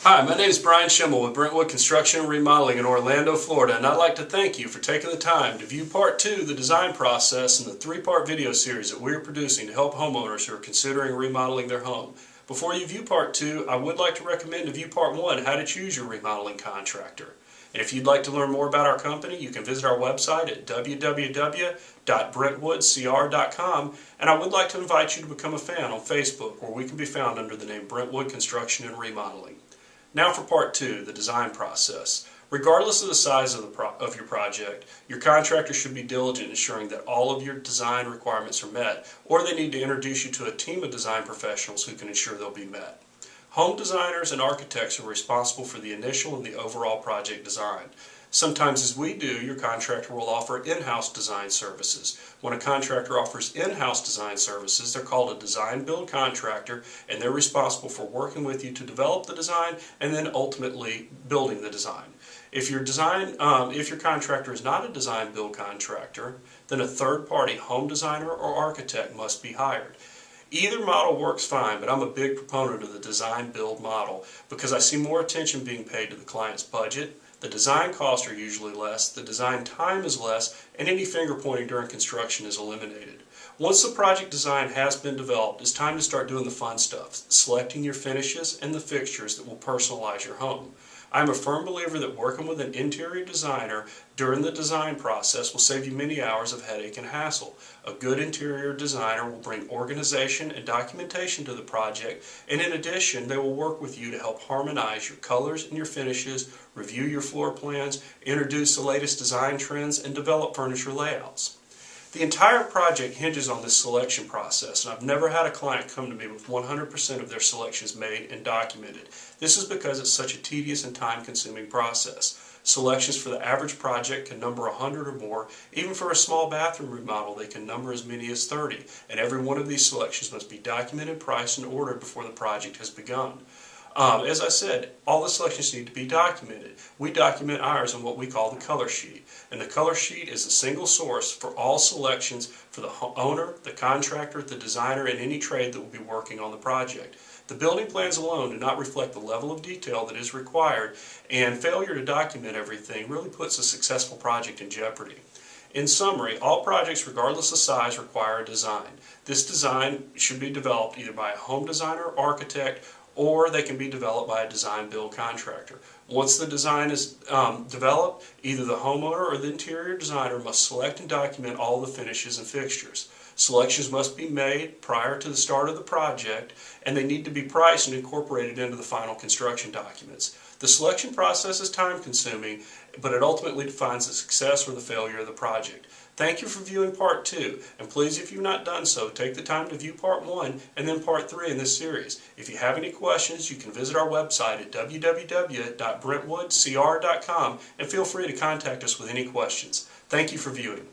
Hi, my name is Brian Schimmel with Brentwood Construction and Remodeling in Orlando, Florida, and I'd like to thank you for taking the time to view Part 2, the design process, in the three-part video series that we're producing to help homeowners who are considering remodeling their home. Before you view Part 2, I would like to recommend to view Part 1, how to choose your remodeling contractor. And if you'd like to learn more about our company, you can visit our website at www.BrentwoodCR.com, and I would like to invite you to become a fan on Facebook, where we can be found under the name Brentwood Construction and Remodeling. Now for Part 2, the design process. Regardless of the size of your project, your contractor should be diligent in ensuring that all of your design requirements are met, or they need to introduce you to a team of design professionals who can ensure they'll be met. Home designers and architects are responsible for the initial and the overall project design. Sometimes, as we do, your contractor will offer in-house design services. When a contractor offers in-house design services, they're called a design-build contractor, and they're responsible for working with you to develop the design and then ultimately building the design. If your contractor is not a design-build contractor, then a third-party home designer or architect must be hired. Either model works fine, but I'm a big proponent of the design-build model because I see more attention being paid to the client's budget. The design costs are usually less, the design time is less, and any finger pointing during construction is eliminated. Once the project design has been developed, it's time to start doing the fun stuff, selecting your finishes and the fixtures that will personalize your home. I'm a firm believer that working with an interior designer during the design process will save you many hours of headache and hassle. A good interior designer will bring organization and documentation to the project, and in addition, they will work with you to help harmonize your colors and your finishes, review your floor plans, introduce the latest design trends, and develop furniture layouts. The entire project hinges on this selection process, and I've never had a client come to me with 100% of their selections made and documented. This is because it's such a tedious and time-consuming process. Selections for the average project can number 100 or more. Even for a small bathroom remodel, they can number as many as 30, and every one of these selections must be documented, priced, and ordered before the project has begun. As I said, all the selections need to be documented. We document ours on what we call the color sheet. And the color sheet is a single source for all selections for the owner, the contractor, the designer, and any trade that will be working on the project. The building plans alone do not reflect the level of detail that is required, and failure to document everything really puts a successful project in jeopardy. In summary, all projects, regardless of size, require a design. This design should be developed either by a home designer or architect, or they can be developed by a design-build contractor. Once the design is developed, either the homeowner or the interior designer must select and document all the finishes and fixtures. Selections must be made prior to the start of the project, and they need to be priced and incorporated into the final construction documents. The selection process is time-consuming, but it ultimately defines the success or the failure of the project. Thank you for viewing Part 2, and please, if you've not done so, take the time to view Part 1 and then Part 3 in this series. If you have any questions, you can visit our website at www.BrentwoodCR.com and feel free to contact us with any questions. Thank you for viewing.